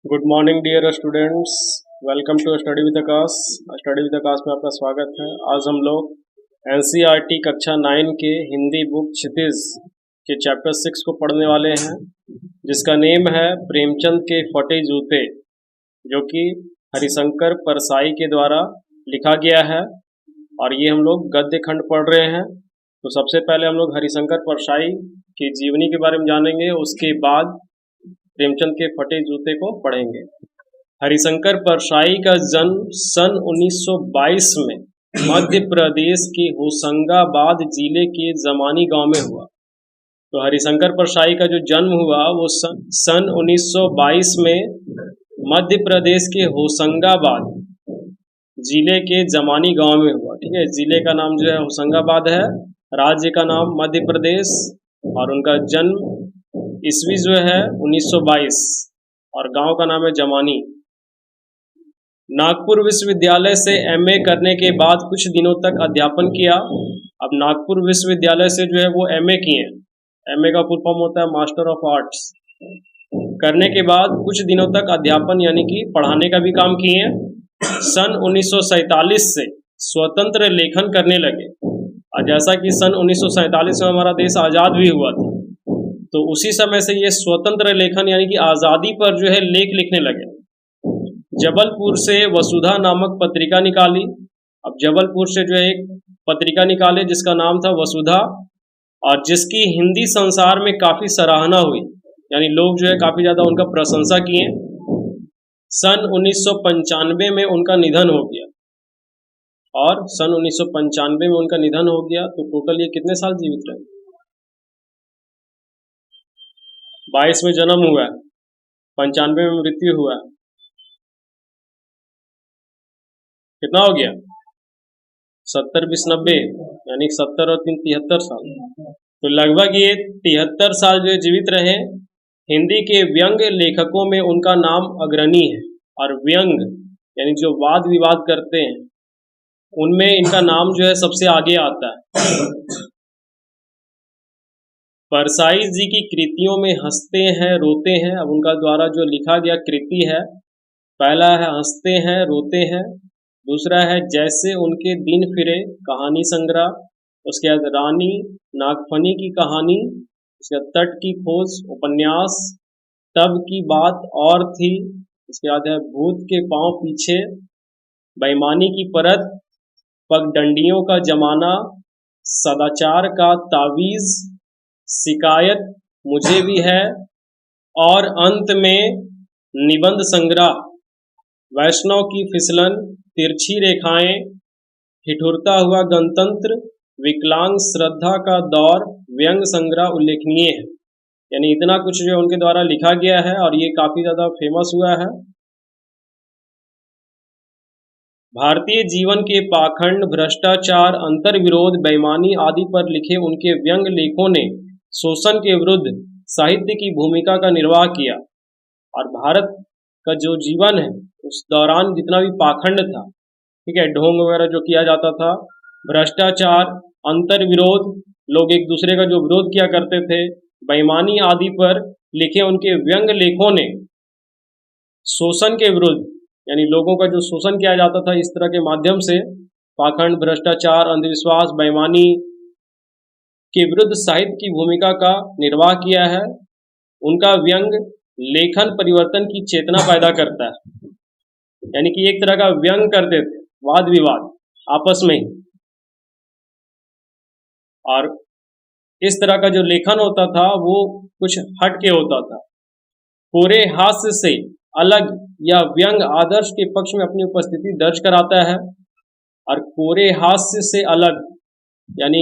Good morning dear students. Welcome to study with Aakash. Study with Aakash में आपका स्वागत है। आज हम लोग एनसीईआरटी कक्षा 9 के हिंदी बुक क्षितिज के चैप्टर 6 को पढ़ने वाले हैं, जिसका नेम है प्रेमचंद के फटे जूते, जो कि हरिशंकर परसाई के द्वारा लिखा गया है। और ये हम लोग गद्य खंड पढ़ रहे हैं। तो सबसे पहले हम लोग हरिशंकर परसाई की जीवनी के बारे में जानेंगे, उसके बाद प्रेमचंद के फटे जूते को पढ़ेंगे। हरिशंकर परसाई का जन्म सन 1922 में मध्य प्रदेश के होशंगाबाद जिले के जमानी गांव में हुआ। तो हरिशंकर परसाई का जो जन्म हुआ वो सन 1922 में मध्य प्रदेश के होशंगाबाद जिले के जमानी गांव में हुआ। ठीक है, जिले का नाम जो है होशंगाबाद है, राज्य का नाम मध्य प्रदेश, और उनका जन्म ईस्वी जो है 1922, और गांव का नाम है जमानी। नागपुर विश्वविद्यालय से एमए करने के बाद कुछ दिनों तक अध्यापन किया। अब नागपुर विश्वविद्यालय से जो है वो एमए किए। एमए का फुल फॉर्म होता है मास्टर ऑफ आर्ट्स। करने के बाद कुछ दिनों तक अध्यापन यानी कि पढ़ाने का भी काम किए। सन 1947 से स्वतंत्र लेखन करने लगे, और जैसा कि सन 1947 में हमारा देश आज़ाद भी हुआ था, तो उसी समय से ये स्वतंत्र लेखन यानी कि आज़ादी पर जो है लेख लिखने लगे। जबलपुर से वसुधा नामक पत्रिका निकाली। अब जबलपुर से जो है एक पत्रिका निकाले जिसका नाम था वसुधा, और जिसकी हिंदी संसार में काफ़ी सराहना हुई, यानी लोग जो है काफ़ी ज़्यादा उनका प्रशंसा किए। सन 1995 में उनका निधन हो गया, और सन 1995 में उनका निधन हो गया। तो टोटल ये कितने साल जीवित रहे? 22 में जन्म हुआ है, 95 में मृत्यु हुआ है, कितना हो गया? 70 20 90 यानी 70 और 3 73 साल। तो लगभग ये 73 साल जो जीवित रहे। हिंदी के व्यंग लेखकों में उनका नाम अग्रणी है, और व्यंग यानी जो वाद विवाद करते हैं उनमें इनका नाम जो है सबसे आगे आता है। परसाई जी की कृतियों में हंसते हैं रोते हैं। अब उनका द्वारा जो लिखा गया कृति है, पहला है हंसते हैं रोते हैं, दूसरा है जैसे उनके दिन फिरे कहानी संग्रह, उसके बाद रानी नागफनी की कहानी, उसके बाद तट की खोज उपन्यास, तब की बात और थी, उसके बाद है भूत के पांव पीछे, बेईमानी की परत, पगडंडियों का जमाना, सदाचार का तावीज, शिकायत मुझे भी है, और अंत में निबंध संग्रह, वैष्णव की फिसलन, तिरछी रेखाएं, ठिठुरता हुआ गणतंत्र, विकलांग श्रद्धा का दौर, व्यंग संग्रह उल्लेखनीय है। यानी इतना कुछ जो उनके द्वारा लिखा गया है, और ये काफी ज्यादा फेमस हुआ है। भारतीय जीवन के पाखंड, भ्रष्टाचार, अंतर्विरोध, बेईमानी आदि पर लिखे उनके व्यंग लेखों ने शोषण के विरुद्ध साहित्य की भूमिका का निर्वाह किया। और भारत का जो जीवन है उस दौरान जितना भी पाखंड था, ठीक है, ढोंग वगैरह जो किया जाता था, भ्रष्टाचार, अंतर्विरोध, लोग एक दूसरे का जो विरोध किया करते थे, बेईमानी आदि पर लिखे उनके व्यंग लेखों ने शोषण के विरुद्ध, यानी लोगों का जो शोषण किया जाता था इस तरह के माध्यम से, पाखंड, भ्रष्टाचार, अंधविश्वास, बेईमानी के विरुद्ध साहित्य की भूमिका का निर्वाह किया है। उनका व्यंग लेखन परिवर्तन की चेतना पैदा करता है, यानी कि एक तरह का व्यंग करते थे, वाद विवाद आपस में ही, और इस तरह का जो लेखन होता था वो कुछ हट के होता था। कोरे हास्य से अलग या व्यंग आदर्श के पक्ष में अपनी उपस्थिति दर्ज कराता है। और कोरे हास्य से अलग यानी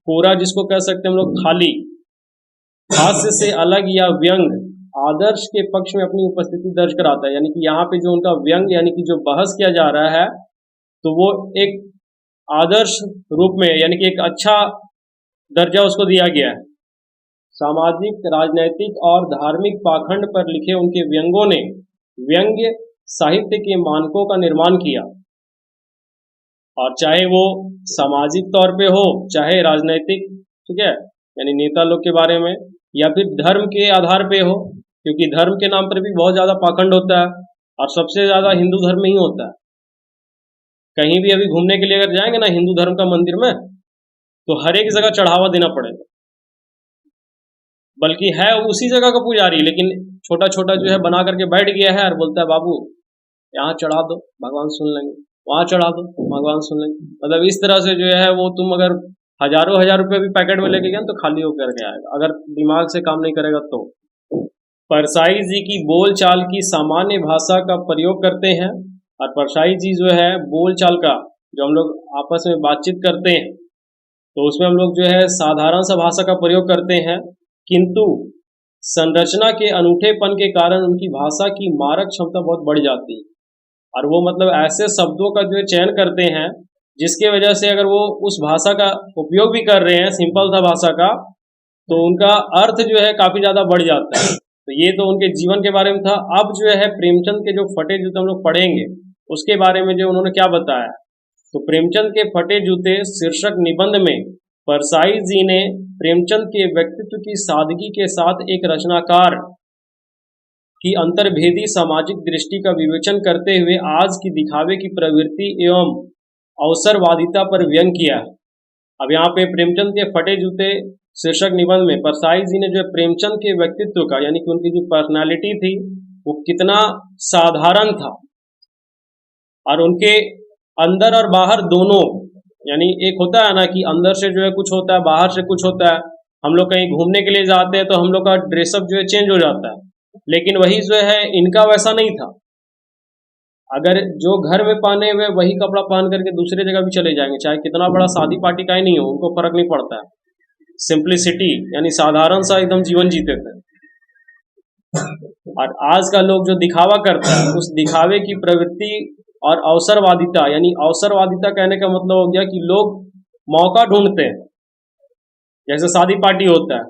कोरा जिसको कह सकते हैं हम लोग खाली, हास्य से अलग या व्यंग आदर्श के पक्ष में अपनी उपस्थिति दर्ज कराता है। यानी कि यहाँ पे जो उनका व्यंग यानी कि जो बहस किया जा रहा है, तो वो एक आदर्श रूप में यानी कि एक अच्छा दर्जा उसको दिया गया है। सामाजिक, राजनैतिक और धार्मिक पाखंड पर लिखे उनके व्यंगों ने व्यंग्य साहित्य के मानकों का निर्माण किया, और चाहे वो सामाजिक तौर पे हो, चाहे राजनैतिक, ठीक है, यानी नेता लोग के बारे में, या फिर धर्म के आधार पे हो, क्योंकि धर्म के नाम पर भी बहुत ज्यादा पाखंड होता है, और सबसे ज्यादा हिंदू धर्म में ही होता है। कहीं भी अभी घूमने के लिए अगर जाएंगे ना हिंदू धर्म का मंदिर में, तो हर एक जगह चढ़ावा देना पड़ेगा, बल्कि है उसी जगह का पुजारी, लेकिन छोटा छोटा जो है बना करके बैठ गया है और बोलता है बाबू यहाँ चढ़ा दो भगवान सुन लेंगे, वहां चढ़ा दो भगवान सुन लेंगे। मतलब इस तरह से जो है वो तुम अगर हजारों हजार रुपए भी पैकेट में लेके गए तो खाली होकर के आएगा, अगर दिमाग से काम नहीं करेगा तो। परसाई जी की बोल चाल की सामान्य भाषा का प्रयोग करते हैं, और परसाई जी जो है बोल चाल का जो हम लोग आपस में बातचीत करते हैं तो उसमें हम लोग जो है साधारण सा भाषा का प्रयोग करते हैं, किंतु संरचना के अनूठेपन के कारण उनकी भाषा की मारक क्षमता बहुत बढ़ जाती है, और वो मतलब ऐसे शब्दों का जो चयन करते हैं जिसके वजह से अगर वो उस भाषा का उपयोग भी कर रहे हैं सिंपल सा भाषा का, तो उनका अर्थ जो है काफी ज्यादा बढ़ जाता है। तो ये तो उनके जीवन के बारे में था। अब जो है प्रेमचंद के जो फटे जूते हम लोग पढ़ेंगे उसके बारे में जो उन्होंने क्या बताया। तो प्रेमचंद के फटे जूते शीर्षक निबंध में परसाई जी ने प्रेमचंद के व्यक्तित्व की सादगी के साथ एक रचनाकार की अंतर्भेदी सामाजिक दृष्टि का विवेचन करते हुए आज की दिखावे की प्रवृत्ति एवं अवसरवादिता पर व्यंग किया है। अब यहाँ पे प्रेमचंद के फटे जूते शीर्षक निबंध में परसाई जी ने जो प्रेमचंद के व्यक्तित्व का यानी कि उनकी जो पर्सनालिटी थी वो कितना साधारण था, और उनके अंदर और बाहर दोनों, यानी एक होता है ना कि अंदर से जो है कुछ होता है बाहर से कुछ होता है। हम लोग कहीं घूमने के लिए जाते हैं तो हम लोग का ड्रेसअप जो है चेंज हो जाता है, लेकिन वही जो है इनका वैसा नहीं था। अगर जो घर में पहने हुए वही कपड़ा पहन करके दूसरे जगह भी चले जाएंगे, चाहे कितना बड़ा शादी पार्टी का ही नहीं हो, उनको फर्क नहीं पड़ता है। सिंप्लिसिटी यानी साधारण सा एकदम जीवन जीते थे। और आज का लोग जो दिखावा करता है उस दिखावे की प्रवृत्ति और अवसरवादिता, यानी अवसरवादिता कहने का मतलब हो गया कि लोग मौका ढूंढते हैं। जैसे शादी पार्टी होता है,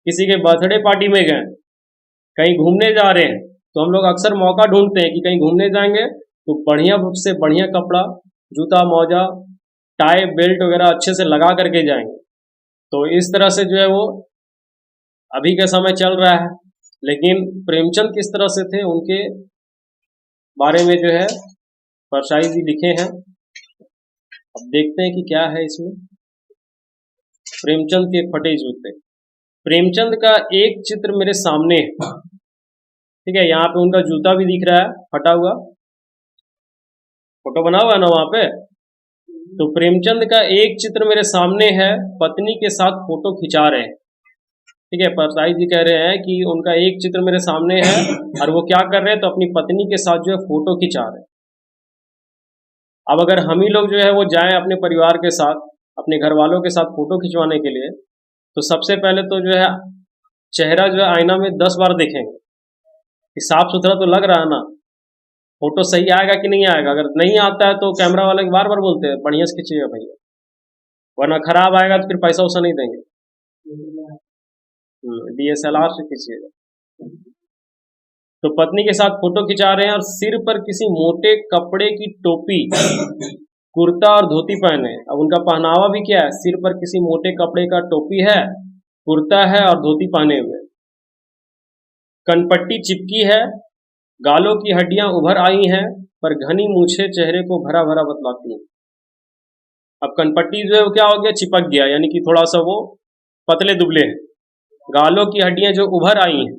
किसी के बर्थडे पार्टी में गए, कहीं घूमने जा रहे हैं, तो हम लोग अक्सर मौका ढूंढते हैं कि कहीं घूमने जाएंगे तो बढ़िया से बढ़िया कपड़ा, जूता मोजा, टाई बेल्ट वगैरह अच्छे से लगा करके जाएंगे। तो इस तरह से जो है वो अभी का समय चल रहा है, लेकिन प्रेमचंद किस तरह से थे उनके बारे में जो है परसाई जी लिखे हैं। अब देखते हैं कि क्या है इसमें। प्रेमचंद के फटे जूते। प्रेमचंद का एक चित्र मेरे सामने है, ठीक है। यहाँ पे उनका जूता भी दिख रहा है फटा हुआ, फोटो बना हुआ है ना वहां पे। तो प्रेमचंद का एक चित्र मेरे सामने है, पत्नी के साथ फोटो खिंचा रहे हैं, ठीक है। परसाई जी कह रहे हैं कि उनका एक चित्र मेरे सामने है और वो क्या कर रहे हैं, तो अपनी पत्नी के साथ जो है फोटो खिंचा रहे हैं। अब अगर हम ही लोग जो है वो जाएं अपने परिवार के साथ, अपने घर वालों के साथ फोटो खिंचवाने के लिए, तो सबसे पहले तो जो है चेहरा जो है आईना में 10 बार देखेंगे कि साफ सुथरा तो लग रहा है ना, फोटो सही आएगा कि नहीं आएगा। अगर नहीं आता है तो कैमरा वाले बार बार बोलते हैं बढ़िया से खींचिएगा भैया, वरना खराब आएगा तो फिर पैसा वैसा नहीं देंगे, DSLR से खींचिएगा। तो पत्नी के साथ फोटो खिंचा रहे हैं और सिर पर किसी मोटे कपड़े की टोपी, कुर्ता और धोती पहने। अब उनका पहनावा भी क्या है, सिर पर किसी मोटे कपड़े का टोपी है, कुर्ता है और धोती पहने हुए, कनपट्टी चिपकी है, गालों की हड्डियां उभर आई हैं, पर घनी मूछें चेहरे को भरा भरा बतलाती हैं। अब कनपट्टी जो है वो क्या हो गया, चिपक गया, यानी कि थोड़ा सा वो पतले दुबले हैं। गालों की हड्डियां जो उभर आई हैं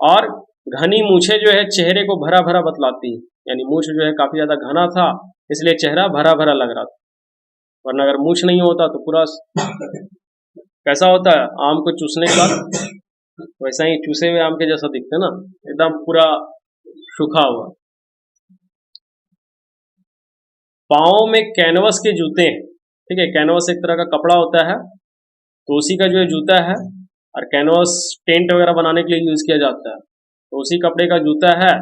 और घनी मूछें जो है चेहरे को भरा भरा बतलाती है, यानी मूछ जो है काफी ज्यादा घना था इसलिए चेहरा भरा भरा लग रहा था, वरना अगर मूछ नहीं होता तो पूरा कैसा होता है, आम को चूसने के बाद वैसा ही चूसे हुए आम के जैसा दिखते ना, एकदम पूरा सूखा हुआ। पाँव में कैनवस के जूते, ठीक है। कैनवस एक तरह का कपड़ा होता है, तो उसी का जो है जूता है, और कैनवस टेंट वगैरह बनाने के लिए यूज किया जाता है, तो उसी कपड़े का जूता है,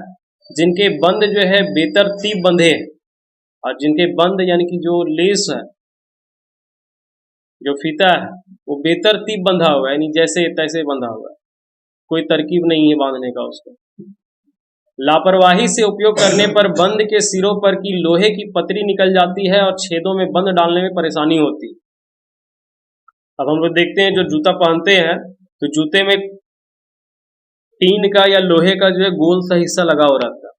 जिनके बंद जो है बेतरतीब बंधे हैं, और जिनके बंद यानी कि जो लेस है, जो फीता है वो बेतरतीब बंधा हुआ है, यानी जैसे तैसे बंधा हुआ है, कोई तरकीब नहीं है बांधने का उसका। लापरवाही से उपयोग करने पर बंद के सिरों पर की लोहे की पतरी निकल जाती है और छेदों में बंद डालने में परेशानी होती है। अब हम लोग देखते हैं जो जूता पहनते हैं तो जूते में टीन का या लोहे का जो है गोल सा हिस्सा लगा हो रहता है,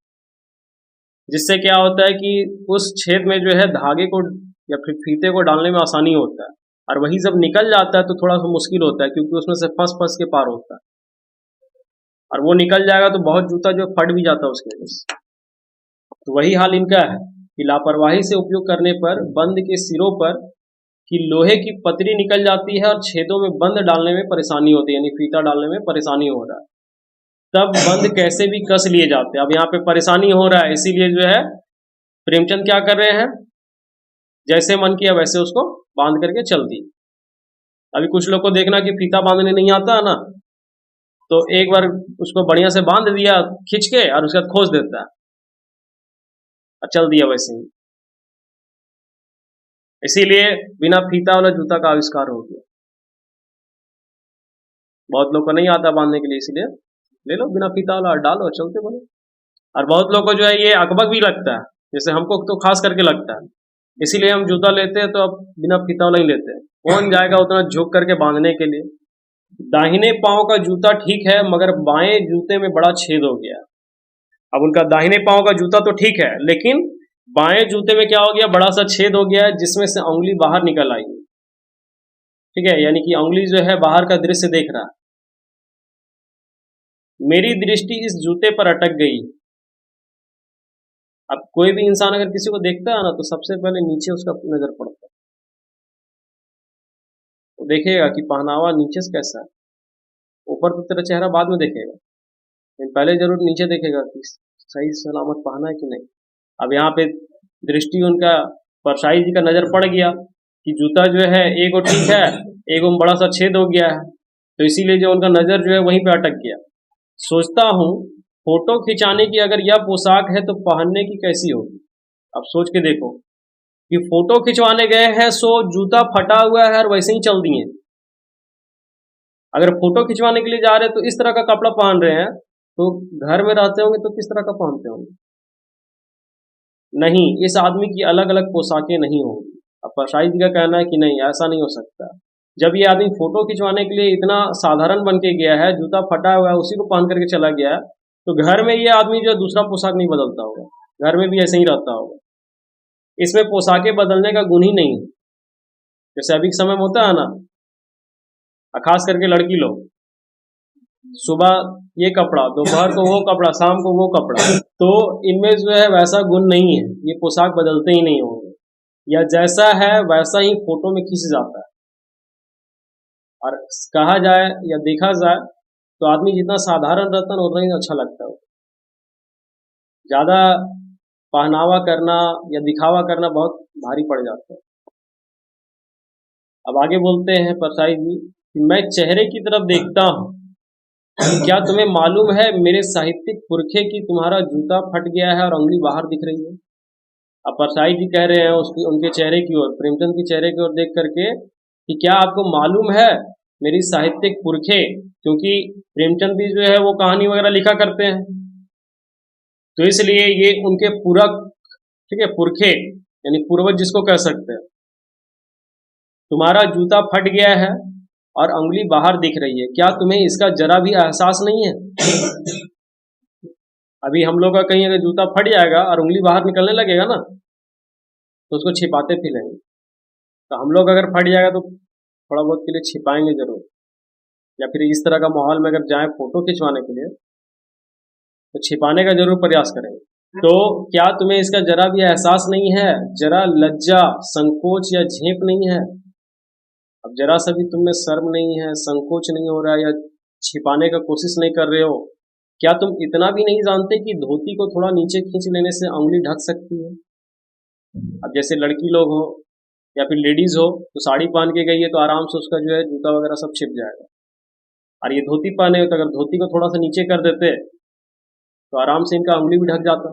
जिससे क्या होता है कि उस छेद में जो है धागे को या फिर फीते को डालने में आसानी होता है। और वही जब निकल जाता है तो थोड़ा सा मुश्किल होता है, क्योंकि उसमें से फंस फंस के पार होता है, और वो निकल जाएगा तो बहुत जूता जो फट भी जाता है उसके वजह से। तो वही हाल इनका है कि लापरवाही से उपयोग करने पर बंद के सिरों पर कि लोहे की पतरी निकल जाती है और छेदों में बंद डालने में परेशानी होती है, यानी फीता डालने में परेशानी हो रहा है। तब बंद कैसे भी कस लिए जाते हैं। अब यहाँ पे परेशानी हो रहा है, इसीलिए जो है प्रेमचंद क्या कर रहे हैं, जैसे मन किया वैसे उसको बांध करके चल दी। अभी कुछ लोग को देखना कि फीता बांधने नहीं आता है ना, तो एक बार उसको बढ़िया से बांध दिया खींच के और उसके बाद खोस देता है और चल दिया वैसे ही। इसीलिए बिना फीता वाला जूता का आविष्कार हो गया। बहुत लोग को नहीं आता बांधने के लिए, इसलिए ले लो बिना फीता वाला, डालो चलते बनो। और बहुत लोग को जो है ये अकबक भी लगता है, जैसे हमको तो खास करके लगता है, इसीलिए हम जूता लेते हैं तो अब बिना फीता वाला ही लेते हैं। कौन जाएगा उतना झुक करके बांधने के लिए। दाहिने पांव का जूता ठीक है, मगर बाएं जूते में बड़ा छेद हो गया। अब उनका दाहिने पांव का जूता तो ठीक है, लेकिन बाएं जूते में क्या हो गया, बड़ा सा छेद हो गया है, जिसमें से उंगली बाहर निकल आई। ठीक है, यानी कि उंगली जो है बाहर का दृश्य देख रहा है। मेरी दृष्टि इस जूते पर अटक गई। अब कोई भी इंसान अगर किसी को देखता है ना, तो सबसे पहले नीचे उसका नजर पड़ता है, तो देखेगा कि पहनावा नीचे से कैसा है। ऊपर तो तेरा चेहरा बाद में देखेगा, लेकिन पहले जरूर नीचे देखेगा कि सही सलामत पहना है कि नहीं। अब यहाँ पे दृष्टि उनका परसाई जी का नजर पड़ गया कि जूता जो है एगो ठीक है, एगो में बड़ा सा छेद हो गया है, तो इसीलिए जो उनका नजर जो है वहीं पे अटक गया। सोचता हूँ फोटो खिंचाने की अगर यह पोशाक है तो पहनने की कैसी होगी। अब सोच के देखो कि फोटो खिंचवाने गए हैं सो जूता फटा हुआ है और वैसे ही चल दिए। अगर फोटो खिंचवाने के लिए जा रहे हैं तो इस तरह का कपड़ा पहन रहे हैं, तो घर में रहते होंगे तो किस तरह का पहनते होंगे। नहीं, इस आदमी की अलग अलग पोशाकें नहीं होंगी। अब परसाई जी का कहना है कि नहीं, ऐसा नहीं हो सकता। जब ये आदमी फोटो खिंचवाने के लिए इतना साधारण बन के गया है, जूता फटा हुआ है उसी को पहन करके चला गया है, तो घर में ये आदमी जो दूसरा पोशाक नहीं बदलता होगा, घर में भी ऐसे ही रहता होगा। इसमें पोशाकें बदलने का गुण ही नहीं है। जैसे अभी के समय में होता है ना, खास करके लड़की लोग सुबह ये कपड़ा, दोपहर को वो कपड़ा, शाम को वो कपड़ा, तो इनमें जो है वैसा गुण नहीं है, ये पोशाक बदलते ही नहीं होंगे, या जैसा है वैसा ही फोटो में खींच जाता है। और कहा जाए या देखा जाए तो आदमी जितना साधारण रहता है ना, उतना ही अच्छा लगता है। ज्यादा पहनावा करना या दिखावा करना बहुत भारी पड़ जाता है। अब आगे बोलते हैं परसाई जी कि मैं चेहरे की तरफ देखता हूँ, क्या तुम्हें मालूम है मेरे साहित्यिक पुरखे की तुम्हारा जूता फट गया है और उंगली बाहर दिख रही है। अब परसाई जी कह रहे हैं उसकी उनके चेहरे की ओर, प्रेमचंद की चेहरे की ओर देख करके कि क्या आपको मालूम है मेरी साहित्यिक पुरखे, क्योंकि प्रेमचंद भी जो है वो कहानी वगैरह लिखा करते हैं, तो इसलिए ये उनके पूरक, ठीक है, पुरखे यानी पूर्वज जिसको कह सकते हैं। तुम्हारा जूता फट गया है और उंगली बाहर दिख रही है, क्या तुम्हें इसका जरा भी एहसास नहीं है। अभी हम लोग का कहीं अगर जूता फट जाएगा और उंगली बाहर निकलने लगेगा ना, तो उसको छिपाते फिरेंगे। तो हम लोग अगर फट जाएगा तो थोड़ा बहुत के लिए छिपाएंगे जरूर, या फिर इस तरह का माहौल में अगर जाए फोटो खिंचवाने के लिए तो छिपाने का जरूर प्रयास करेंगे। तो क्या तुम्हें इसका जरा भी एहसास नहीं है, जरा लज्जा, संकोच या झेप नहीं है। अब जरा सा भी तुम में शर्म नहीं है, संकोच नहीं हो रहा है, या छिपाने का कोशिश नहीं कर रहे हो। क्या तुम इतना भी नहीं जानते कि धोती को थोड़ा नीचे खींच लेने से उंगली ढक सकती है। अब जैसे लड़की लोग हो या फिर लेडीज हो, तो साड़ी पहन के गई है तो आराम से उसका जो है जूता वगैरह सब छिप जाएगा, और ये धोती पहने हो तो अगर धोती को थोड़ा सा नीचे कर देते तो आराम से इनका उंगली भी ढक जाता।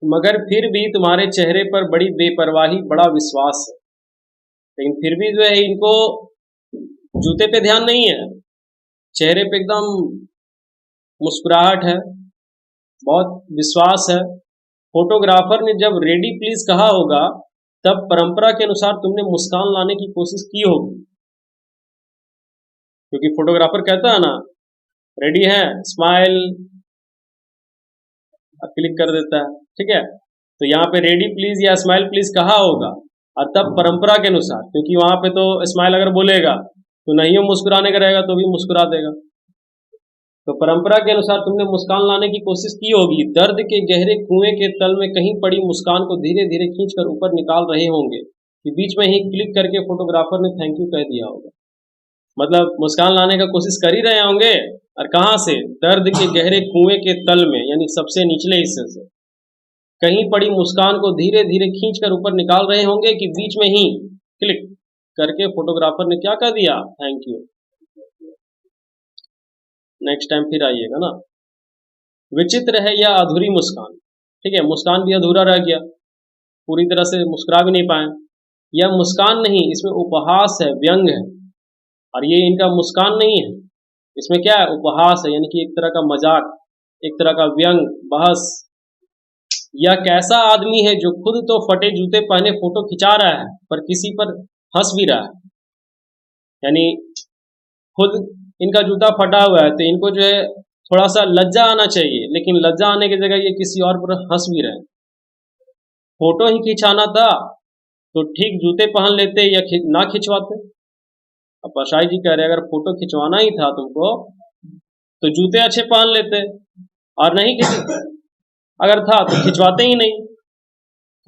मगर फिर भी तुम्हारे चेहरे पर बड़ी बेपरवाही, बड़ा विश्वास है, लेकिन फिर भी जो है इनको जूते पे ध्यान नहीं है, चेहरे पे एकदम मुस्कुराहट है, बहुत विश्वास है। फोटोग्राफर ने जब रेडी प्लीज कहा होगा तब परंपरा के अनुसार तुमने मुस्कान लाने की कोशिश की होगी, क्योंकि फोटोग्राफर कहता है ना रेडी है, स्माइल, क्लिक कर देता है। ठीक है, तो यहाँ पे रेडी प्लीज या स्माइल प्लीज कहा होगा, और तब परंपरा के अनुसार, क्योंकि वहां पे तो स्माइल अगर बोलेगा तो नहीं हो मुस्कुराने का रहेगा तो भी मुस्कुरा देगा, तो परंपरा के अनुसार तुमने मुस्कान लाने की कोशिश की होगी। दर्द के गहरे कुएं के तल में कहीं पड़ी मुस्कान को धीरे धीरे खींचकर ऊपर निकाल रहे होंगे कि बीच में ही क्लिक करके फोटोग्राफर ने थैंक यू कह दिया होगा। मतलब मुस्कान लाने का कोशिश कर ही रहे होंगे, और कहां से, दर्द के गहरे कुएं के तल में, यानी सबसे निचले हिस्से से कहीं पड़ी मुस्कान को धीरे धीरे खींचकर ऊपर निकाल रहे होंगे कि बीच में ही क्लिक करके फोटोग्राफर ने क्या कह दिया, थैंक यू। नेक्स्ट टाइम फिर आइएगा ना। विचित्र है या अधूरी मुस्कान। ठीक है, मुस्कान भी अधूरा रह गया, पूरी तरह से मुस्कुरा भी नहीं पाए। यह मुस्कान नहीं, इसमें उपहास है, व्यंग है, और ये इनका मुस्कान नहीं है, इसमें क्या है, उपहास है, यानी कि एक तरह का मजाक, एक तरह का व्यंग, बहस। यह कैसा आदमी है जो खुद तो फटे जूते पहने फोटो खिंचा रहा है पर किसी पर हंस भी रहा है। यानी खुद इनका जूता फटा हुआ है तो इनको जो है थोड़ा सा लज्जा आना चाहिए, लेकिन लज्जा आने की जगह ये किसी और पर हंस भी रहे। फोटो ही खिंचाना था तो ठीक जूते पहन लेते या ना खिंचवाते। अब परसाई जी कह रहे अगर फोटो खिंचवाना ही था तुमको तो जूते अच्छे पहन लेते, और नहीं अगर था तो खिंचवाते ही नहीं।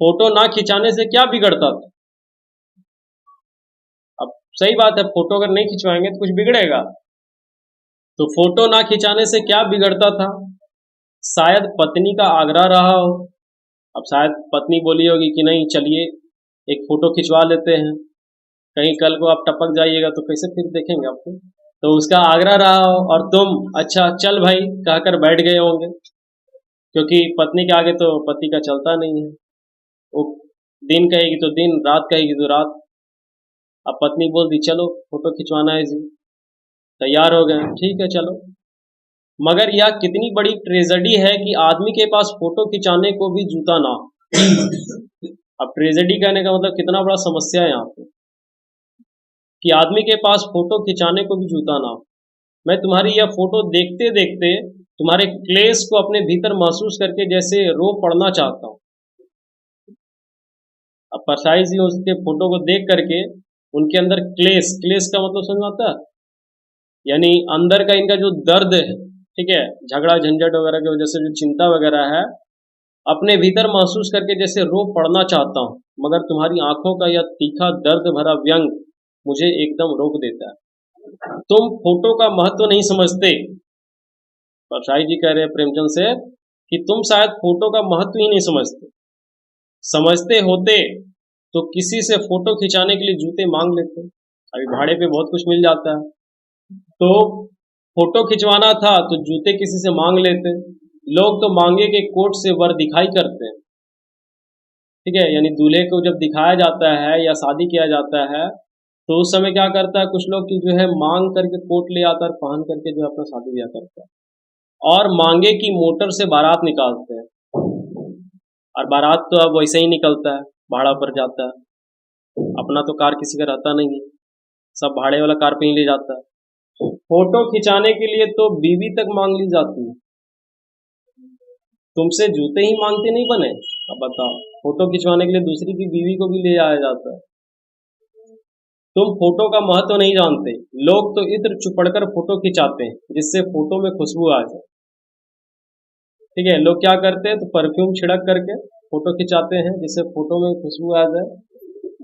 फोटो ना खिंचाने से क्या बिगड़ता था। अब सही बात है, फोटो अगर नहीं खिंचवाएंगे तो कुछ बिगड़ेगा, तो फोटो ना खिंचाने से क्या बिगड़ता था। शायद पत्नी का आग्रह रहा हो। अब शायद पत्नी बोली होगी कि नहीं चलिए एक फोटो खिंचवा लेते हैं, कहीं कल को आप टपक जाइएगा तो कैसे फिर देखेंगे आपको, तो उसका आग्रह रहा हो और तुम अच्छा चल भाई कहकर बैठ गए होंगे, क्योंकि पत्नी के आगे तो पति का चलता नहीं है। वो दिन कहेगी तो दिन, रात कहेगी तो रात। अब पत्नी बोल दी चलो फोटो खिंचवाना है जी, तैयार हो गए, ठीक है चलो। मगर यह कितनी बड़ी ट्रेजेडी है कि आदमी के पास फोटो खिंचाने को भी जूता ना हो। अब ट्रेजेडी कहने का मतलब कितना बड़ा समस्या है यहाँ पे, कि आदमी के पास फोटो खिंचाने को भी जूता ना हो। मैं तुम्हारी यह फोटो देखते देखते तुम्हारे क्लेश को अपने भीतर महसूस करके जैसे रो पड़ना चाहता हूँ। अब परसाई जी उसके फोटो को देख करके उनके अंदर क्लेश, क्लेश का मतलब समझ आता है, यानी अंदर का इनका जो दर्द है, ठीक है, झगड़ा झंझट वगैरह की वजह से जो चिंता वगैरह है, अपने भीतर महसूस करके जैसे रो पड़ना चाहता हूँ, मगर तुम्हारी आंखों का यह तीखा दर्द भरा व्यंग मुझे एकदम रोक देता है। तुम फोटो का महत्व नहीं समझते। परसाई जी कह रहे हैं प्रेमचंद से कि तुम शायद फोटो का महत्व ही नहीं समझते। समझते होते तो किसी से फोटो खिंचाने के लिए जूते मांग लेते। अभी भाड़े पे बहुत कुछ मिल जाता है, तो फोटो खिंचवाना था तो जूते किसी से मांग लेते। लोग तो मांगे के कोट से वर दिखाई करते हैं, ठीक है, यानी दूल्हे को जब दिखाया जाता है या शादी किया जाता है तो उस समय क्या करता है, कुछ लोग की जो है मांग करके कोट ले आता है, पहन करके जो अपना शादी ब्याह करता है, और मांगे की मोटर से बारात निकालते हैं। और बारात तो अब वैसे ही निकलता है, भाड़ा पर जाता है, अपना तो कार किसी का रहता नहीं है, सब भाड़े वाला कार पे ही ले जाता है। फोटो खिंचाने के लिए तो बीवी तक मांग ली जाती है, तुमसे जूते ही मांगते नहीं बने। अब बताओ, फोटो खिंचवाने के लिए दूसरी की बीवी को भी ले आया जाता है। तुम फोटो का महत्व नहीं जानते। लोग तो इत्र चुपड़कर फोटो खिंचाते हैं जिससे फोटो में खुशबू आ जाए, ठीक है, लोग क्या करते हैं तो परफ्यूम छिड़क करके फोटो खिंचाते हैं जिससे फोटो में खुशबू आ जाए।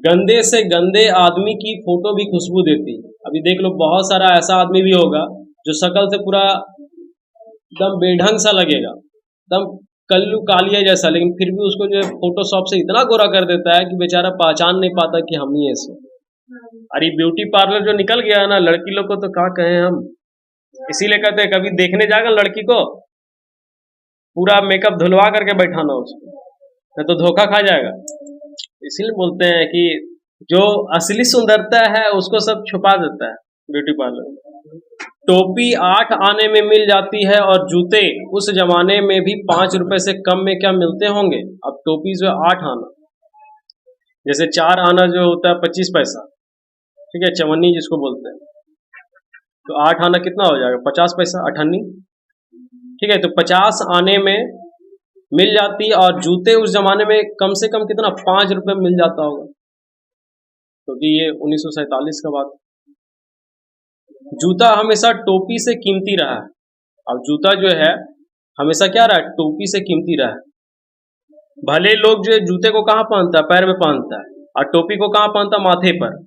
गंदे से गंदे आदमी की फोटो भी खुशबू देती है। अभी देख लो बहुत सारा ऐसा आदमी भी होगा जो शक्ल से पूरा एकदम बेढंग सा लगेगा, एकदम कल्लू कालिया जैसा, लेकिन फिर भी उसको जो है फोटोशॉप से इतना गोरा कर देता है कि बेचारा पहचान नहीं पाता कि हम ही ऐसे। अरे ब्यूटी पार्लर जो निकल गया है ना, लड़की लोग को तो क्या कहें हम, इसीलिए कहते हैं कभी देखने जाएगा लड़की को पूरा मेकअप धुलवा करके बैठाना उसको, नहीं तो धोखा खा जाएगा। इसीलिए बोलते हैं कि जो असली सुंदरता है उसको सब छुपा देता है ब्यूटी पार्लर। टोपी 8 आने में मिल जाती है और जूते उस जमाने में भी 5 रुपए से कम में क्या मिलते होंगे। अब टोपी जो 8 आना, जैसे 4 आना जो होता है 25 पैसा, ठीक है, चवन्नी जिसको बोलते हैं, तो 8 आना कितना हो जाएगा, 50 पैसा, 8 ठीक है। तो 50 आने में मिल जाती, और जूते उस जमाने में कम से कम कितना, 5 रुपए में मिल जाता होगा, क्योंकि ये 1947 का बात। जूता हमेशा टोपी से कीमती रहा है। अब जूता जो है हमेशा क्या रहा है, टोपी से कीमती रहा है। भले लोग जो है जूते को कहाँ पहनता है, पैर में पहनता है, और टोपी को कहाँ पहनता है, माथे पर,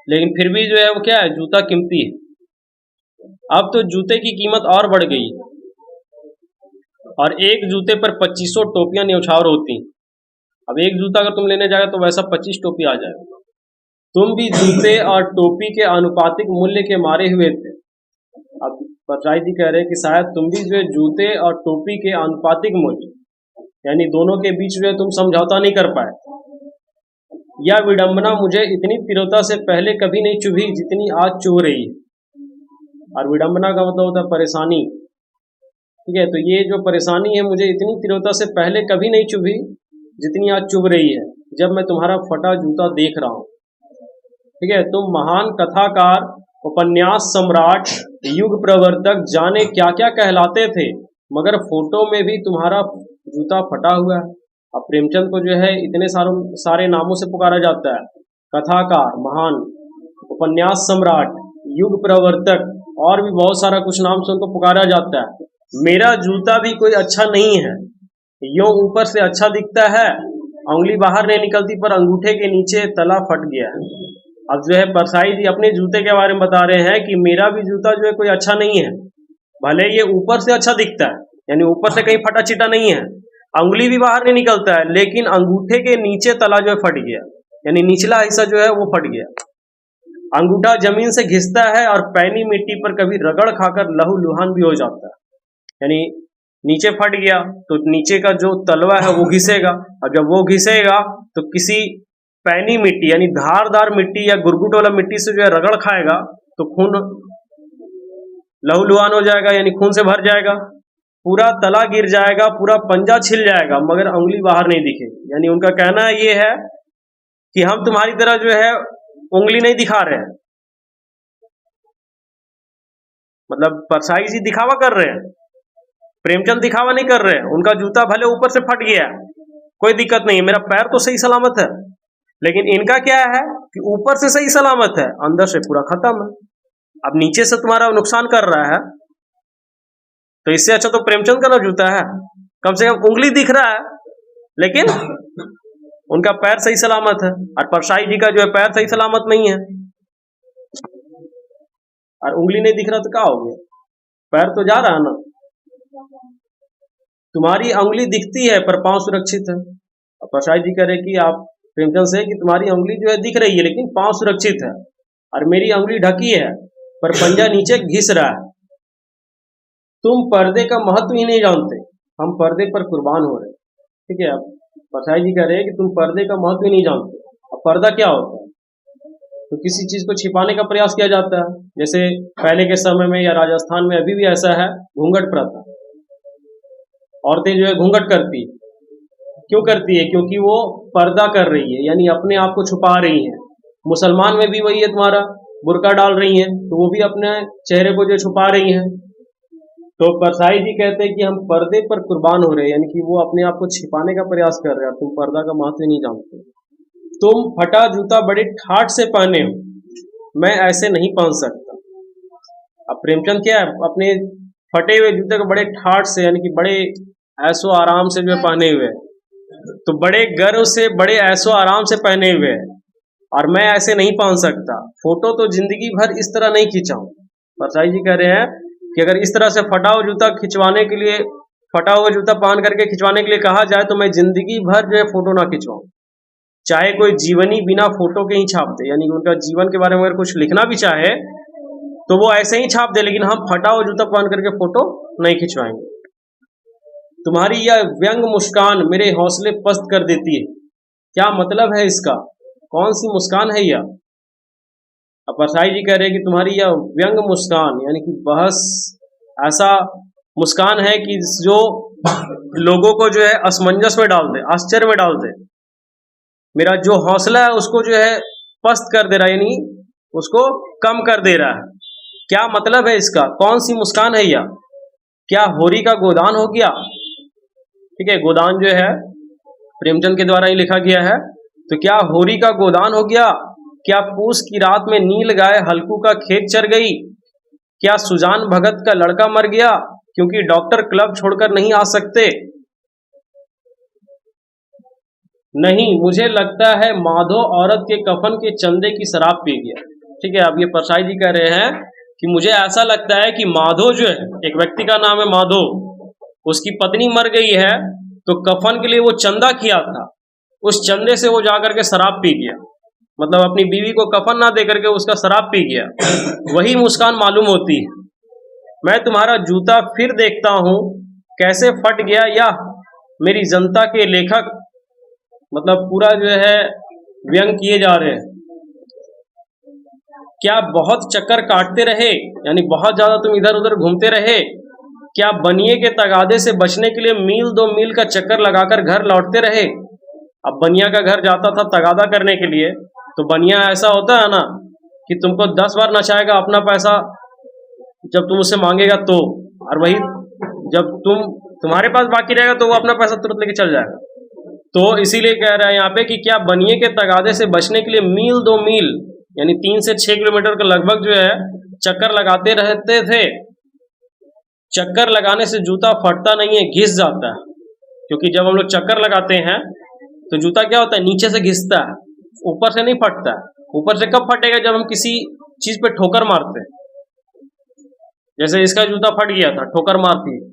लेकिन फिर भी जो है वो क्या है, जूता कीमती है। अब तो जूते की कीमत और बढ़ गई है, और एक जूते पर 2500 टोपियां न्यौछावर होती। अब एक जूता अगर तुम लेने जाएगा तो वैसा 25 टोपी आ जाएगा। तुम भी जूते और टोपी के आनुपातिक मूल्य के मारे हुए थे। अब पटराई जी कह रहे हैं कि शायद तुम भी जो है जूते और टोपी के आनुपातिक मूल्य, यानी दोनों के बीच जो है तुम समझौता नहीं कर पाए। यह विडंबना मुझे इतनी तीव्रता से पहले कभी नहीं चुभी जितनी आज चुभ रही है। और विडंबना का मतलब होता है परेशानी, ठीक है। तो ये जो परेशानी है मुझे इतनी तीव्रता से पहले कभी नहीं चुभी जितनी आज चुभ रही है, जब मैं तुम्हारा फटा जूता देख रहा हूँ, ठीक है। तुम महान कथाकार, उपन्यास सम्राट, युग प्रवर्तक, जाने क्या क्या कहलाते थे, मगर फोटो में भी तुम्हारा जूता फटा हुआ है। अब प्रेमचंद को जो है इतने सारे नामों से पुकारा जाता है, कथाकार, महान, उपन्यास सम्राट, युग प्रवर्तक, और भी बहुत सारा कुछ नाम से उनको पुकारा जाता है। मेरा जूता भी कोई अच्छा नहीं है, यो ऊपर से अच्छा दिखता है, उंगली बाहर नहीं निकलती, पर अंगूठे के नीचे तला फट गया है। अब जो है परसाई जी अपने जूते के बारे में बता रहे हैं कि मेरा भी जूता जो है कोई अच्छा नहीं है, भले ये ऊपर से अच्छा दिखता है, यानी ऊपर से कहीं फटा चिटा नहीं है, अंगुली भी बाहर नहीं निकलता है, लेकिन अंगूठे के नीचे तला जो है फट गया, यानी निचला हिस्सा जो है वो फट गया। अंगूठा जमीन से घिसता है और पैनी मिट्टी पर कभी रगड़ खाकर लहू लुहान भी हो जाता है। यानी नीचे फट गया तो नीचे का जो तलवा है वो घिसेगा, और जब वो घिसेगा तो किसी पैनी मिट्टी यानी धारदार मिट्टी या गुरगुट वाला मिट्टी से जो है रगड़ खाएगा तो खून लहूलुहान हो जाएगा, यानी खून से भर जाएगा, पूरा तला गिर जाएगा, पूरा पंजा छिल जाएगा, मगर उंगली बाहर नहीं दिखेगी। यानी उनका कहना ये है कि हम तुम्हारी तरह जो है उंगली नहीं दिखा रहे हैं, मतलब परसाई जी दिखावा कर रहे हैं, प्रेमचंद दिखावा नहीं कर रहे हैं। उनका जूता भले ऊपर से फट गया, कोई दिक्कत नहीं, मेरा पैर तो सही सलामत है, लेकिन इनका क्या है कि ऊपर से सही सलामत है, अंदर से पूरा खत्म है। अब नीचे से तुम्हारा नुकसान कर रहा है, तो इससे अच्छा तो प्रेमचंद का ना जूता है, कम से कम उंगली दिख रहा है, लेकिन उनका पैर सही सलामत है, और परसाई जी का जो है पैर सही सलामत नहीं है, और उंगली नहीं दिख रहा तो क्या हो गया, पैर तो जा रहा है ना। तुम्हारी उंगली दिखती है पर पांव सुरक्षित है। और परसाई जी कह रहे कि आप प्रेमचंद से कि तुम्हारी उंगली जो है दिख रही है लेकिन पांव सुरक्षित है, और मेरी उंगली ढकी है पर पंजा नीचे घिस रहा है। तुम पर्दे का महत्व ही नहीं जानते, हम पर्दे पर कुर्बान हो रहे हैं, ठीक है। अब परसाई जी कह रहे हैं कि तुम पर्दे का महत्व ही नहीं जानते। अब पर्दा क्या होता है, तो किसी चीज को छिपाने का प्रयास किया जाता है, जैसे पहले के समय में या राजस्थान में अभी भी ऐसा है, घूंघट प्रथा, औरतें जो है घूंघट करती, क्यों करती है, क्योंकि वो पर्दा कर रही है, यानी अपने आप को छुपा रही है। मुसलमान में भी वही है, तुम्हारा बुर्का डाल रही है तो वो भी अपने चेहरे को जो छुपा रही है। तो परसाई जी कहते हैं कि हम पर्दे पर कुर्बान हो रहे हैं, यानी कि वो अपने आप को छिपाने का प्रयास कर रहे हैं, तुम पर्दा का महत्व नहीं जानते। तुम फटा जूता बड़े ठाठ से पहने हो, मैं ऐसे नहीं पहन सकता। अब प्रेमचंद क्या है, अपने फटे हुए जूते को बड़े ठाठ से, यानी कि बड़े ऐसो आराम से जो पहने हुए, तो बड़े गर्व से, बड़े ऐसो आराम से पहने हुए, और मैं ऐसे नहीं पहन सकता। फोटो तो जिंदगी भर इस तरह नहीं खींचाऊं। परसाई जी कह रहे हैं कि अगर इस तरह से फटा हुआ जूता खिंचवाने के लिए, फटा हुआ जूता पहन करके खिंचवाने के लिए कहा जाए तो मैं जिंदगी भर जो है फोटो ना खिंचवाऊं, चाहे कोई जीवनी बिना फोटो के ही छाप दे, यानी उनका जीवन के बारे में अगर कुछ लिखना भी चाहे तो वो ऐसे ही छाप दे, लेकिन हम फटा हुआ जूता पहन करके फोटो नहीं खिंचवाएंगे। तुम्हारी यह व्यंग मुस्कान मेरे हौसले पस्त कर देती है। क्या मतलब है इसका, कौन सी मुस्कान है यह? अब परसाई जी कह रहे हैं कि तुम्हारी यह व्यंग मुस्कान, यानी कि बहस ऐसा मुस्कान है कि जो लोगों को जो है असमंजस में डाल दे, आश्चर्य में डाल दे। मेरा जो हौसला है उसको जो है पस्त कर दे रहा है, यानी उसको कम कर दे रहा है। क्या मतलब है इसका? कौन सी मुस्कान है यह? क्या होरी का गोदान हो गया? ठीक है, गोदान जो है प्रेमचंद के द्वारा ही लिखा गया है। तो क्या होरी का गोदान हो गया? क्या पूस की रात में नील गाय हल्कू का खेत चर गई? क्या सुजान भगत का लड़का मर गया क्योंकि डॉक्टर क्लब छोड़कर नहीं आ सकते? नहीं, मुझे लगता है माधो औरत के कफन के चंदे की शराब पी गया। ठीक है, अब ये परसाई जी कह रहे हैं कि मुझे ऐसा लगता है कि माधो जो है, एक व्यक्ति का नाम है माधो, उसकी पत्नी मर गई है तो कफन के लिए वो चंदा किया था, उस चंदे से वो जाकर के शराब पी गया। मतलब अपनी बीवी को कफन ना दे करके उसका शराब पी गया। वही मुस्कान मालूम होती है। मैं तुम्हारा जूता फिर देखता हूं कैसे फट गया, या मेरी जनता के लेखक मतलब पूरा जो है व्यंग किए जा रहे हैं। क्या बहुत चक्कर काटते रहे, यानी बहुत ज्यादा तुम इधर उधर घूमते रहे? क्या बनिए के तगादे से बचने के लिए मील 2 मील का चक्कर लगाकर घर लौटते रहे? अब बनिया का घर जाता था तगादा करने के लिए, तो बनिया ऐसा होता है ना कि तुमको 10 बार नचाएगा अपना पैसा जब तुम उससे मांगेगा तो, और वही जब तुम्हारे पास बाकी रहेगा तो वो अपना पैसा तुरंत लेके चल जाएगा। तो इसीलिए कह रहा है यहाँ पे कि क्या बनिए के तगादे से बचने के लिए मील 2 मील यानी 3 से 6 किलोमीटर के लगभग जो है चक्कर लगाते रहते थे। चक्कर लगाने से जूता फटता नहीं है, घिस जाता है। क्योंकि जब हम लोग चक्कर लगाते हैं तो जूता क्या होता है, नीचे से घिसता है, ऊपर से नहीं फटता है। ऊपर से कब फटेगा? जब हम किसी चीज पे ठोकर मारते हैं। जैसे इसका जूता फट गया था, ठोकर मारती है।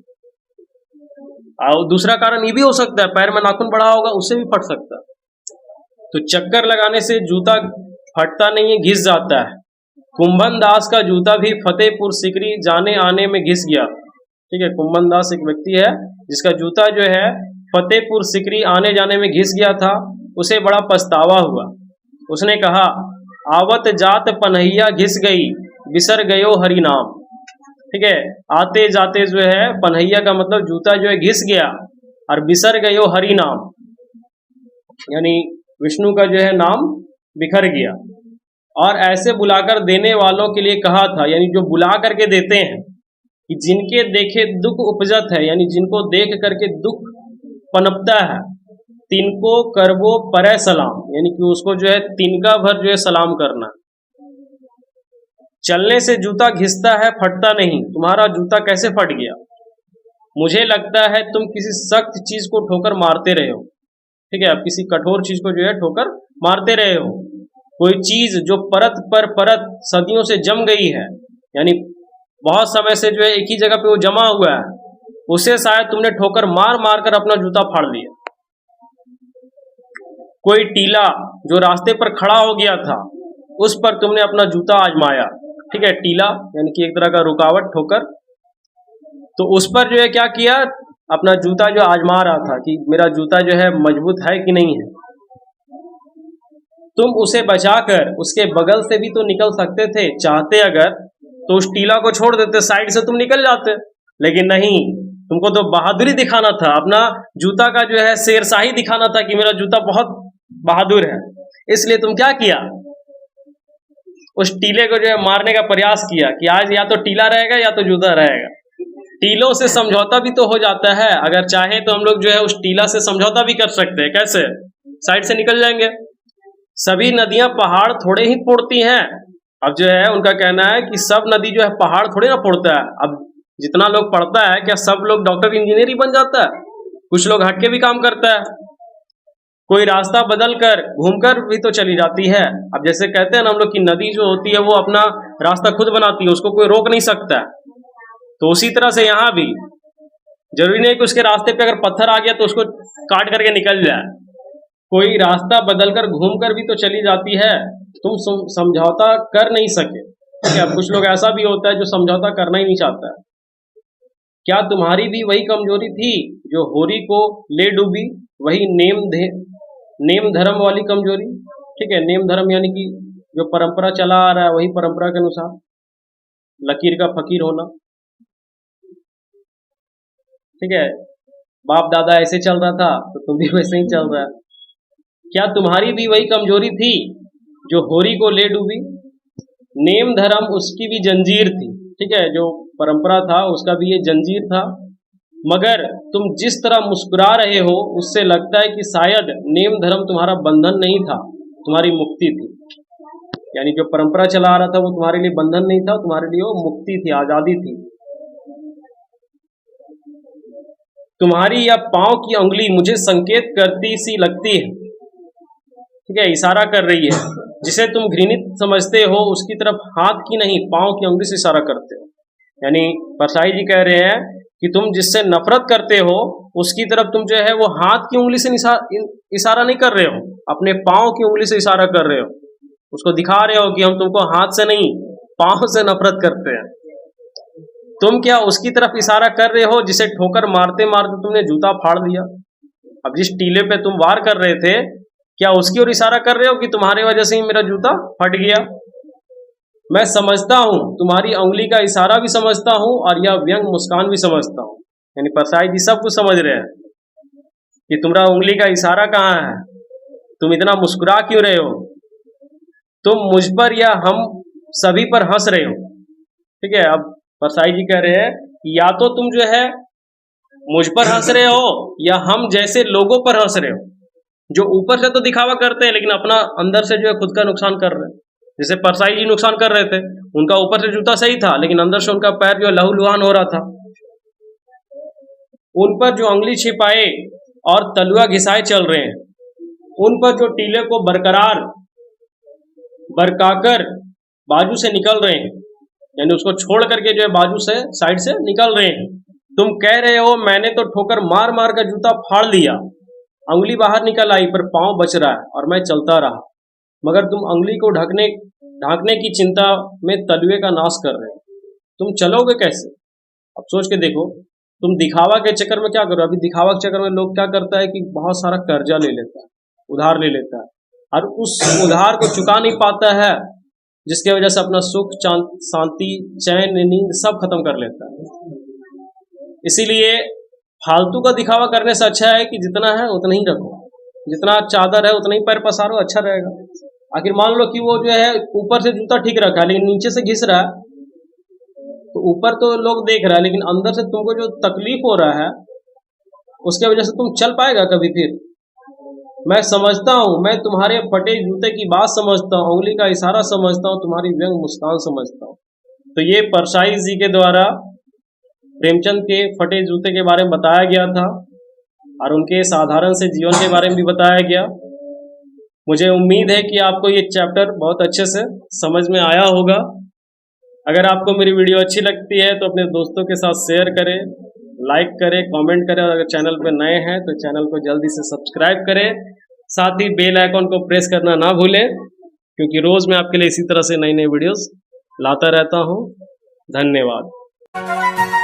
और दूसरा कारण ये भी हो सकता है, पैर में नाखून बड़ा होगा, उससे भी फट सकता है। तो चक्कर लगाने से जूता फटता नहीं है, घिस जाता है। कुंभन दास का जूता भी फतेहपुर सिकरी जाने आने में घिस गया। ठीक है, कुंभन दास एक व्यक्ति है जिसका जूता जो है फतेहपुर सिकरी आने जाने में घिस गया था। उसे बड़ा पछतावा हुआ। उसने कहा, आवत जात पनहिया घिस गई, बिसर गयो हरि नाम। ठीक है, आते जाते जो है पनहिया का मतलब जूता जो है घिस गया, और बिसर गयो हरि नाम यानी विष्णु का जो है नाम बिखर गया। और ऐसे बुलाकर देने वालों के लिए कहा था, यानी जो बुला करके देते हैं, कि जिनके देखे दुख उपजत है, यानी जिनको देख करके दुख पनपता है, तिनको करबो परे सलाम, यानी कि उसको जो है तिनका भर जो है सलाम करना। चलने से जूता घिसता है, फटता नहीं। तुम्हारा जूता कैसे फट गया? मुझे लगता है तुम किसी सख्त चीज को ठोकर मारते रहे हो। ठीक है, अब किसी कठोर चीज को जो है ठोकर मारते रहे हो। कोई चीज जो परत पर परत सदियों से जम गई है, यानी बहुत समय से जो है एक ही जगह पे वो जमा हुआ है, उसे शायद तुमने ठोकर मार मार कर अपना जूता फाड़ लिया। कोई टीला जो रास्ते पर खड़ा हो गया था, उस पर तुमने अपना जूता आजमाया। ठीक है, टीला यानी कि एक तरह का रुकावट, ठोकर। तो उस पर जो है क्या किया, अपना जूता जो आजमा रहा था कि मेरा जूता जो है मजबूत है कि नहीं है। तुम उसे बचाकर उसके बगल से भी तो निकल सकते थे। चाहते अगर तो उस टीला को छोड़ देते, साइड से तुम निकल जाते, लेकिन नहीं, तुमको तो बहादुरी दिखाना था, अपना जूता का जो है शेरशाही दिखाना था कि मेरा जूता बहुत बहादुर है। इसलिए तुम क्या किया, उस टीले को जो है मारने का प्रयास किया कि आज या तो टीला रहेगा या तो जूता रहेगा। टीलों से समझौता भी तो हो जाता है, अगर चाहे तो हम लोग जो है उस टीला से समझौता भी कर सकते हैं। कैसे? साइड से निकल जाएंगे। सभी नदियां पहाड़ थोड़े ही फोड़ती हैं। अब जो है उनका कहना है कि सब नदी जो है पहाड़ थोड़े ना फोड़ता है। अब जितना लोग पढ़ता है, क्या सब लोग डॉक्टर इंजीनियर ही बन जाता है? कुछ लोग हटके भी काम करता है। कोई रास्ता बदल कर घूमकर भी तो चली जाती है। अब जैसे कहते हैं ना हम लोग की नदी जो होती है वो अपना रास्ता खुद बनाती है, उसको कोई रोक नहीं सकता। तो उसी तरह से यहाँ भी जरूरी नहीं कि उसके रास्ते पे अगर पत्थर आ गया तो उसको काट करके निकल जाए। कोई रास्ता बदलकर घूमकर भी तो चली जाती है। तुम समझौता कर नहीं सके। क्या कुछ लोग ऐसा भी होता है जो समझौता करना ही नहीं चाहता है। क्या तुम्हारी भी वही कमजोरी थी जो होरी को ले डूबी, वही नेम धर्म वाली कमजोरी? ठीक है, नेम धर्म यानी कि जो परंपरा चला आ रहा है वही परंपरा के अनुसार लकीर का फकीर होना। ठीक है, बाप दादा ऐसे चल रहा था तो तुम भी वैसे ही चल रहा है। क्या तुम्हारी भी वही कमजोरी थी जो होरी को ले डूबी? नेम धर्म उसकी भी जंजीर थी, ठीक है, जो परंपरा था उसका भी ये जंजीर था। मगर तुम जिस तरह मुस्कुरा रहे हो उससे लगता है कि शायद नेम धर्म तुम्हारा बंधन नहीं था, तुम्हारी मुक्ति थी। यानी जो परंपरा चला आ रहा था वो तुम्हारे लिए बंधन नहीं था, तुम्हारे लिए वो मुक्ति थी, आजादी थी। तुम्हारी यह पांव की उंगली मुझे संकेत करती सी लगती है, ठीक है, इशारा कर रही है। जिसे तुम घृणित समझते हो उसकी तरफ हाथ की नहीं पांव की उंगली से इशारा करते हो। यानी परसाई जी कह रहे हैं कि तुम जिससे नफरत करते हो उसकी तरफ तुम जो है वो हाथ की उंगली से इशारा नहीं कर रहे हो, अपने पांव की उंगली से इशारा कर रहे हो। उसको दिखा रहे हो कि हम तुमको हाथ से नहीं पांव से नफरत करते हैं। तुम क्या उसकी तरफ इशारा कर रहे हो जिसे ठोकर मारते मारते तुमने जूता फाड़ दिया। अब जिस टीले पे तुम वार कर रहे थे, क्या उसकी ओर इशारा कर रहे हो कि तुम्हारी वजह से ही मेरा जूता फट गया। मैं समझता हूं, तुम्हारी उंगली का इशारा भी समझता हूं और यह व्यंग मुस्कान भी समझता हूं। यानी परसाई जी सब कुछ समझ रहे हैं कि तुम्हारा उंगली का इशारा कहाँ है, तुम इतना मुस्कुरा क्यों रहे हो, तुम मुझ पर या हम सभी पर हंस रहे हो। ठीक है, अब परसाई जी कह रहे हैं कि या तो तुम जो है मुझ पर हंस रहे हो या हम जैसे लोगों पर हंस रहे हो, जो ऊपर से तो दिखावा करते हैं लेकिन अपना अंदर से जो है खुद का नुकसान कर रहे हैं। जैसे परसाई जी नुकसान कर रहे थे, उनका ऊपर से जूता सही था लेकिन अंदर से उनका पैर जो है लहूलुहान हो रहा था। उन पर जो उंगली छिपाए और तलुआ घिसाए चल रहे हैं, उन पर जो टीले को बरकरार बरकाकर बाजू से निकल रहे हैं, यानी उसको छोड़ करके जो है बाजू से साइड से निकल रहे हैं। तुम कह रहे हो मैंने तो ठोकर मार मार कर जूता फाड़ लिया, उंगली बाहर निकल आई पर पांव बच रहा है और मैं चलता रहा। मगर तुम उंगली को ढांकने की चिंता में तलुए का नाश कर रहे हो। तुम चलोगे कैसे? अब सोच के देखो, तुम दिखावा के चक्कर में क्या करो। अभी दिखावा के चक्कर में लोग क्या करता है कि बहुत सारा कर्जा ले लेता है, उधार ले लेता है और उस उधार को चुका नहीं पाता है, जिसके वजह से अपना सुख शांति चैन नींद सब खत्म कर लेता है। इसीलिए फालतू का दिखावा करने से अच्छा है कि जितना है उतना ही रखो, जितना चादर है उतना ही पैर पसारो, अच्छा रहेगा। आखिर मान लो कि वो जो है ऊपर से जूता ठीक रखा है लेकिन नीचे से घिस रहा है, तो ऊपर तो लोग देख रहा है लेकिन अंदर से तुमको जो तकलीफ हो रहा है उसके वजह से तुम चल पाएगा कभी फिर? मैं समझता हूं, मैं तुम्हारे फटे जूते की बात समझता हूं, उंगली का इशारा समझता हूं, तुम्हारी व्यंग मुस्कान समझता हूं। तो ये परसाई जी के द्वारा प्रेमचंद के फटे जूते के बारे में बताया गया था और उनके साधारण से जीवन के बारे में भी बताया गया। मुझे उम्मीद है कि आपको ये चैप्टर बहुत अच्छे से समझ में आया होगा। अगर आपको मेरी वीडियो अच्छी लगती है तो अपने दोस्तों के साथ शेयर करें, लाइक करें, कमेंट करें और अगर चैनल पर नए हैं तो चैनल को जल्दी से सब्सक्राइब करें। साथ ही बेल आइकॉन को प्रेस करना ना भूलें, क्योंकि रोज़ मैं आपके लिए इसी तरह से नई नई वीडियोस लाता रहता हूँ। धन्यवाद।